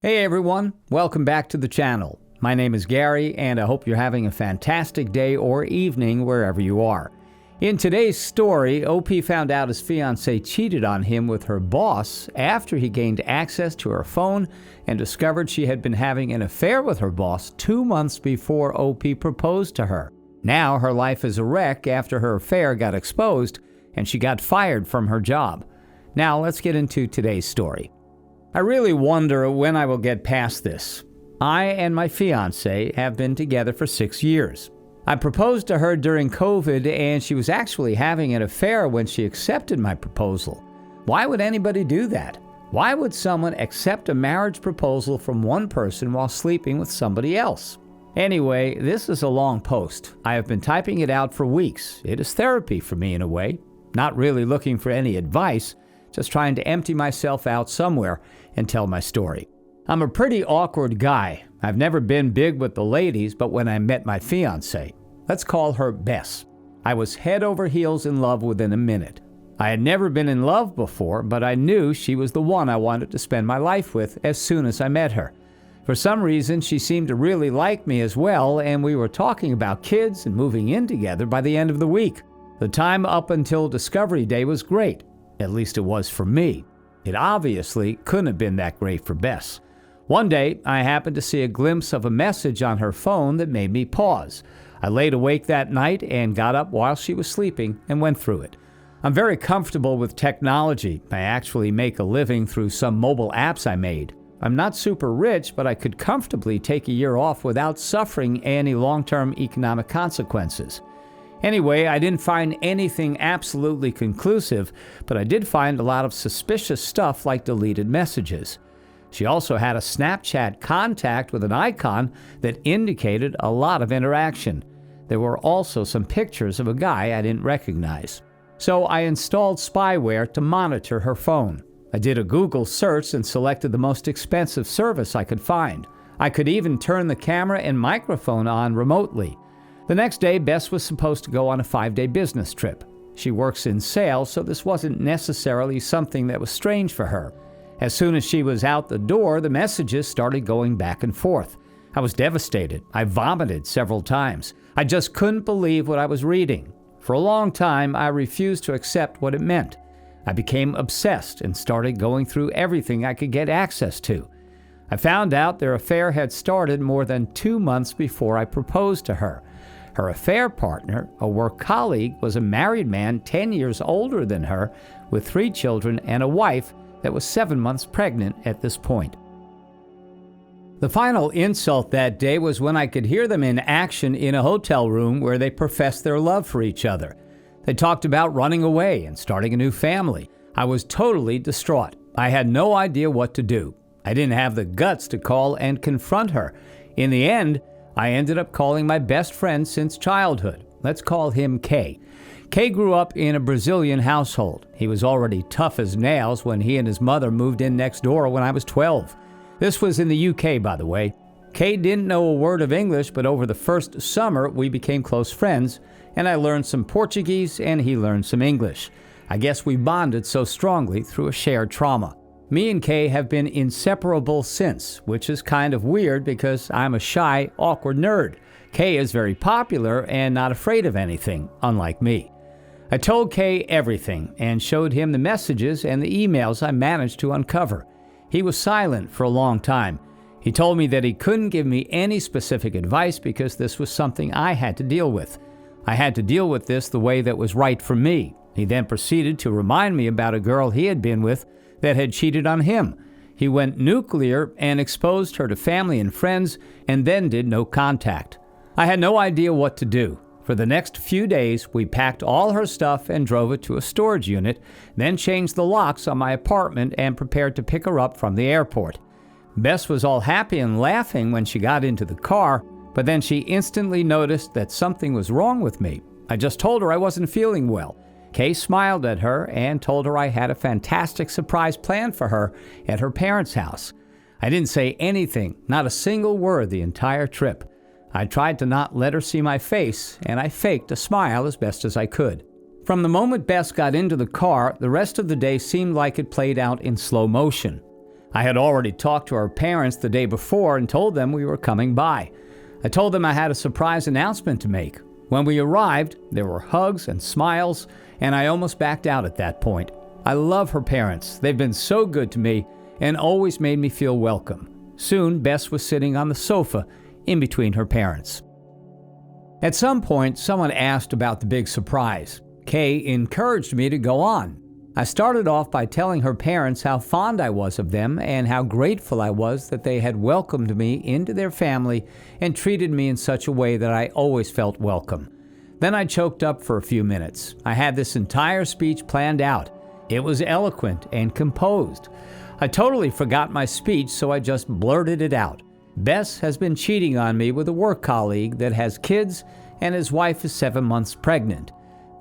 Hey everyone, welcome back to the channel. My name is Gary and I hope you're having a fantastic day or evening wherever you are. In today's story, OP found out his fiancée cheated on him with her boss after he gained access to her phone and discovered she had been having an affair with her boss 2 months before OP proposed to her. Now her life is a wreck after her affair got exposed and she got fired from her job. Now let's get into today's story. I really wonder when I will get past this. I and my fiancée have been together for 6 years. I proposed to her during COVID and she was actually having an affair when she accepted my proposal. Why would anybody do that? Why would someone accept a marriage proposal from one person while sleeping with somebody else? Anyway, this is a long post. I have been typing it out for weeks. It is therapy for me in a way. Not really looking for any advice, just trying to empty myself out somewhere and tell my story. I'm a pretty awkward guy. I've never been big with the ladies, but when I met my fiancée, let's call her Bess, I was head over heels in love within a minute. I had never been in love before, but I knew she was the one I wanted to spend my life with as soon as I met her. For some reason, she seemed to really like me as well, and we were talking about kids and moving in together by the end of the week. The time up until Discovery Day was great. At least it was for me. It obviously couldn't have been that great for Bess. One day, I happened to see a glimpse of a message on her phone that made me pause. I laid awake that night and got up while she was sleeping and went through it. I'm very comfortable with technology. I actually make a living through some mobile apps I made. I'm not super rich, but I could comfortably take a year off without suffering any long-term economic consequences. Anyway, I didn't find anything absolutely conclusive, but I did find a lot of suspicious stuff like deleted messages. She also had a Snapchat contact with an icon that indicated a lot of interaction. There were also some pictures of a guy I didn't recognize. So I installed spyware to monitor her phone. I did a Google search and selected the most expensive service I could find. I could even turn the camera and microphone on remotely. The next day, Bess was supposed to go on a 5-day business trip. She works in sales, so this wasn't necessarily something that was strange for her. As soon as she was out the door, the messages started going back and forth. I was devastated. I vomited several times. I just couldn't believe what I was reading. For a long time, I refused to accept what it meant. I became obsessed and started going through everything I could get access to. I found out their affair had started more than 2 months before I proposed to her. Her affair partner, a work colleague, was a married man 10 years older than her, with 3 children and a wife that was 7 months pregnant at this point. The final insult that day was when I could hear them in action in a hotel room where they professed their love for each other. They talked about running away and starting a new family. I was totally distraught. I had no idea what to do. I didn't have the guts to call and confront her. In the end, I ended up calling my best friend since childhood. Let's call him Kay. Kay grew up in a Brazilian household. He was already tough as nails when he and his mother moved in next door when I was 12. This was in the UK, by the way. Kay didn't know a word of English, but over the first summer, we became close friends, and I learned some Portuguese and he learned some English. I guess we bonded so strongly through a shared trauma. Me and Kay have been inseparable since, which is kind of weird because I'm a shy, awkward nerd. Kay is very popular and not afraid of anything, unlike me. I told Kay everything and showed him the messages and the emails I managed to uncover. He was silent for a long time. He told me that he couldn't give me any specific advice because this was something I had to deal with. I had to deal with this the way that was right for me. He then proceeded to remind me about a girl he had been with that had cheated on him. He went nuclear and exposed her to family and friends and then did no contact. I had no idea what to do. For the next few days, we packed all her stuff and drove it to a storage unit, then changed the locks on my apartment and prepared to pick her up from the airport. Bess was all happy and laughing when she got into the car, but then she instantly noticed that something was wrong with me. I just told her I wasn't feeling well. Kay smiled at her and told her I had a fantastic surprise planned for her at her parents' house. I didn't say anything, not a single word the entire trip. I tried to not let her see my face, and I faked a smile as best as I could. From the moment Bess got into the car, the rest of the day seemed like it played out in slow motion. I had already talked to her parents the day before and told them we were coming by. I told them I had a surprise announcement to make. When we arrived, there were hugs and smiles, and I almost backed out at that point. I love her parents. They've been so good to me and always made me feel welcome. Soon, Bess was sitting on the sofa in between her parents. At some point, someone asked about the big surprise. Kay encouraged me to go on. I started off by telling her parents how fond I was of them and how grateful I was that they had welcomed me into their family and treated me in such a way that I always felt welcome. Then I choked up for a few minutes. I had this entire speech planned out. It was eloquent and composed. I totally forgot my speech, so I just blurted it out. Bess has been cheating on me with a work colleague that has kids, and his wife is 7 months pregnant.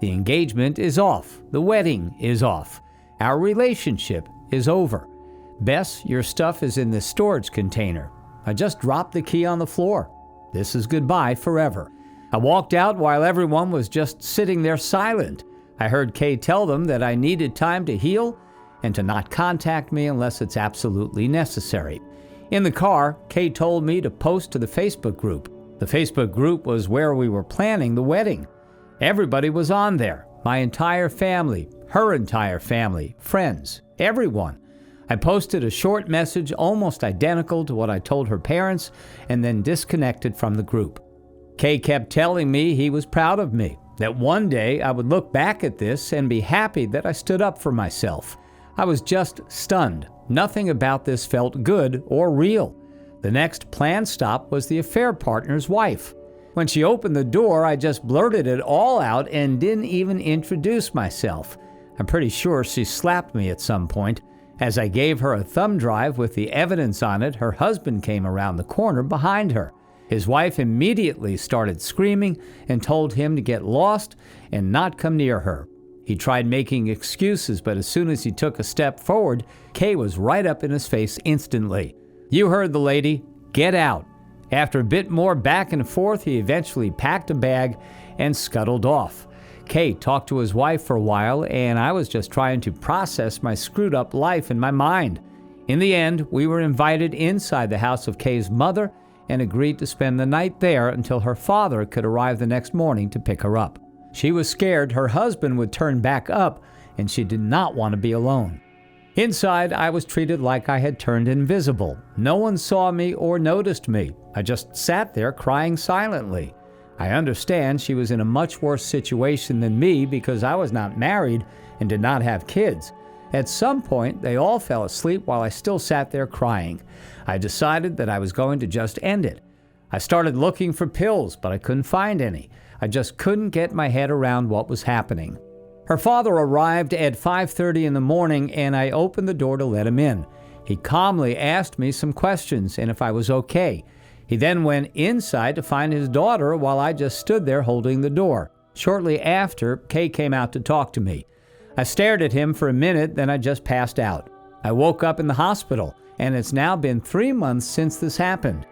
The engagement is off. The wedding is off. Our relationship is over. Bess, your stuff is in this storage container. I just dropped the key on the floor. This is goodbye forever. I walked out while everyone was just sitting there silent. I heard Kay tell them that I needed time to heal and to not contact me unless it's absolutely necessary. In the car, Kay told me to post to the Facebook group. The Facebook group was where we were planning the wedding. Everybody was on there. My entire family, her entire family, friends, everyone. I posted a short message almost identical to what I told her parents and then disconnected from the group. Kay kept telling me he was proud of me, that one day I would look back at this and be happy that I stood up for myself. I was just stunned. Nothing about this felt good or real. The next planned stop was the affair partner's wife. When she opened the door, I just blurted it all out and didn't even introduce myself. I'm pretty sure she slapped me at some point. As I gave her a thumb drive with the evidence on it, her husband came around the corner behind her. His wife immediately started screaming and told him to get lost and not come near her. He tried making excuses, but as soon as he took a step forward, Kay was right up in his face instantly. You heard the lady. Get out. After a bit more back and forth, he eventually packed a bag and scuttled off. Kay talked to his wife for a while, and I was just trying to process my screwed up life in my mind. In the end, we were invited inside the house of Kay's mother and agreed to spend the night there until her father could arrive the next morning to pick her up. She was scared her husband would turn back up, and she did not want to be alone. Inside, I was treated like I had turned invisible. No one saw me or noticed me. I just sat there crying silently. I understand she was in a much worse situation than me because I was not married and did not have kids. At some point, they all fell asleep while I still sat there crying. I decided that I was going to just end it. I started looking for pills, but I couldn't find any. I just couldn't get my head around what was happening. Her father arrived at 5:30 in the morning, and I opened the door to let him in. He calmly asked me some questions and if I was okay. He then went inside to find his daughter while I just stood there holding the door. Shortly after, Kay came out to talk to me. I stared at him for a minute, then I just passed out. I woke up in the hospital, and it's now been 3 months since this happened.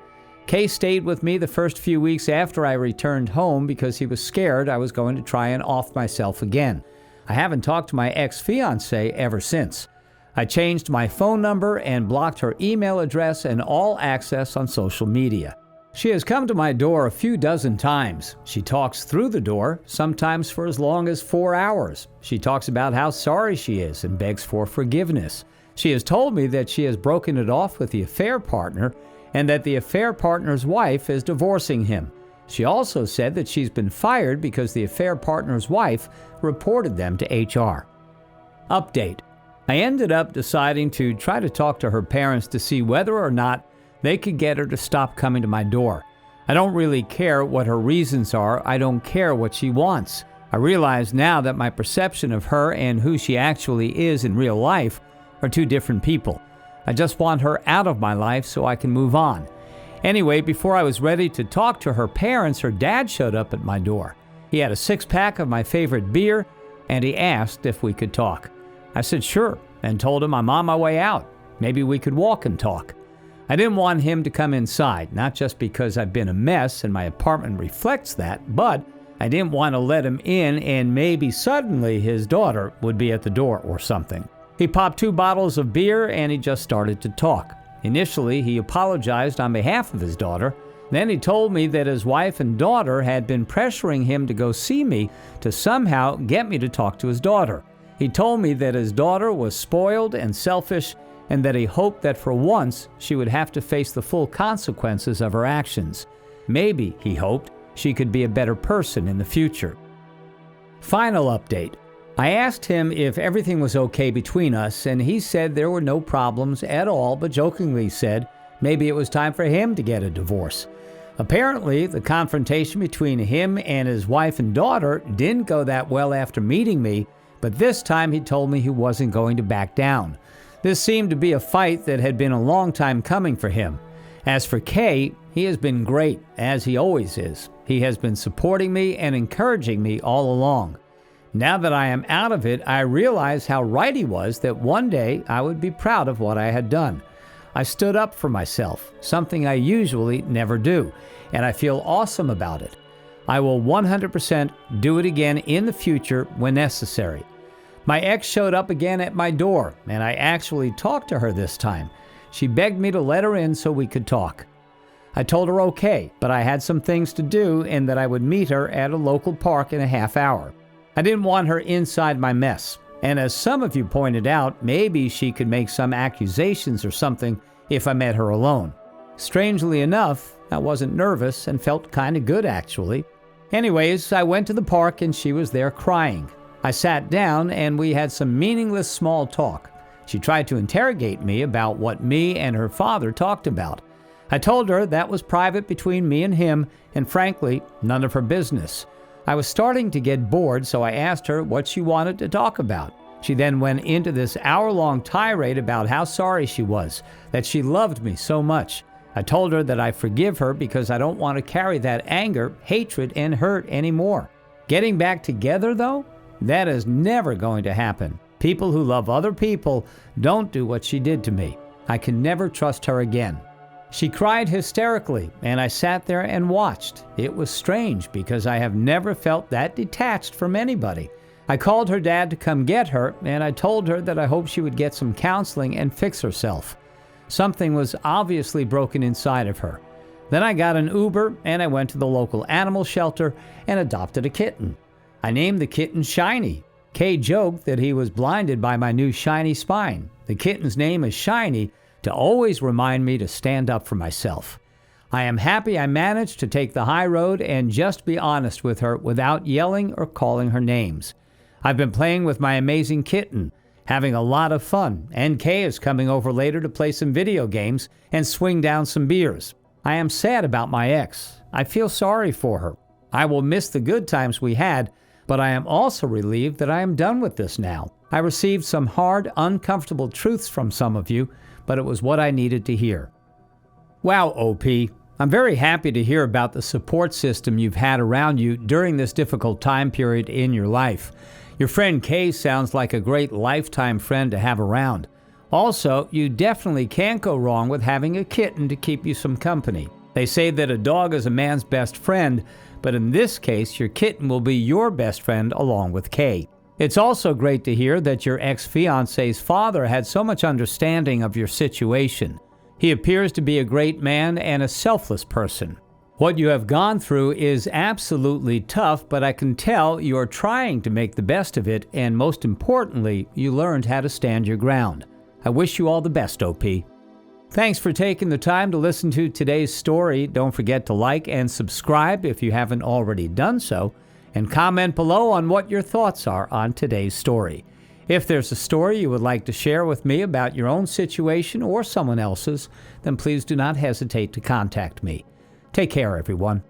Kay stayed with me the first few weeks after I returned home because he was scared I was going to try and off myself again. I haven't talked to my ex-fiance ever since. I changed my phone number and blocked her email address and all access on social media. She has come to my door a few dozen times. She talks through the door, sometimes for as long as 4 hours. She talks about how sorry she is and begs for forgiveness. She has told me that she has broken it off with the affair partner and that the affair partner's wife is divorcing him. She also said that she's been fired because the affair partner's wife reported them to HR. Update. I ended up deciding to try to talk to her parents to see whether or not they could get her to stop coming to my door. I don't really care what her reasons are. I don't care what she wants. I realize now that my perception of her and who she actually is in real life are two different people. I just want her out of my life so I can move on. Anyway, before I was ready to talk to her parents, her dad showed up at my door. He had a 6-pack of my favorite beer, and he asked if we could talk. I said sure, and told him I'm on my way out. Maybe we could walk and talk. I didn't want him to come inside, not just because I've been a mess and my apartment reflects that, but I didn't want to let him in and maybe suddenly his daughter would be at the door or something. He popped 2 bottles of beer and he just started to talk. Initially, he apologized on behalf of his daughter. Then he told me that his wife and daughter had been pressuring him to go see me to somehow get me to talk to his daughter. He told me that his daughter was spoiled and selfish and that he hoped that for once she would have to face the full consequences of her actions. Maybe, he hoped, she could be a better person in the future. Final update. I asked him if everything was okay between us, and he said there were no problems at all, but jokingly said maybe it was time for him to get a divorce. Apparently, the confrontation between him and his wife and daughter didn't go that well after meeting me, but this time he told me he wasn't going to back down. This seemed to be a fight that had been a long time coming for him. As for Kay, he has been great, as he always is. He has been supporting me and encouraging me all along. Now that I am out of it, I realize how right he was that one day I would be proud of what I had done. I stood up for myself, something I usually never do, and I feel awesome about it. I will 100% do it again in the future when necessary. My ex showed up again at my door, and I actually talked to her this time. She begged me to let her in so we could talk. I told her okay, but I had some things to do and that I would meet her at a local park in a half hour. I didn't want her inside my mess, and as some of you pointed out, maybe she could make some accusations or something if I met her alone. Strangely enough, I wasn't nervous and felt kind of good actually. Anyways, I went to the park and she was there crying. I sat down and we had some meaningless small talk. She tried to interrogate me about what me and her father talked about. I told her that was private between me and him, and frankly, none of her business. I was starting to get bored, so I asked her what she wanted to talk about. She then went into this hour-long tirade about how sorry she was, that she loved me so much. I told her that I forgive her because I don't want to carry that anger, hatred, and hurt anymore. Getting back together, though? That is never going to happen. People who love other people don't do what she did to me. I can never trust her again. She cried hysterically, and I sat there and watched. It was strange because I have never felt that detached from anybody. I called her dad to come get her, and I told her that I hoped she would get some counseling and fix herself. Something was obviously broken inside of her. Then I got an Uber, and I went to the local animal shelter and adopted a kitten. I named the kitten Shiny. Kay joked that he was blinded by my new shiny spine. The kitten's name is Shiny to always remind me to stand up for myself. I am happy I managed to take the high road and just be honest with her without yelling or calling her names. I've been playing with my amazing kitten, having a lot of fun, and Kay is coming over later to play some video games and swing down some beers. I am sad about my ex. I feel sorry for her. I will miss the good times we had, but I am also relieved that I am done with this now. I received some hard, uncomfortable truths from some of you, but it was what I needed to hear. Wow, OP. I'm very happy to hear about the support system you've had around you during this difficult time period in your life. Your friend Kay sounds like a great lifetime friend to have around. Also, you definitely can't go wrong with having a kitten to keep you some company. They say that a dog is a man's best friend, but in this case, your kitten will be your best friend along with Kay. It's also great to hear that your ex-fiance's father had so much understanding of your situation. He appears to be a great man and a selfless person. What you have gone through is absolutely tough, but I can tell you're trying to make the best of it, and most importantly, you learned how to stand your ground. I wish you all the best, OP. Thanks for taking the time to listen to today's story. Don't forget to like and subscribe if you haven't already done so, and comment below on what your thoughts are on today's story. If there's a story you would like to share with me about your own situation or someone else's, then please do not hesitate to contact me. Take care, everyone.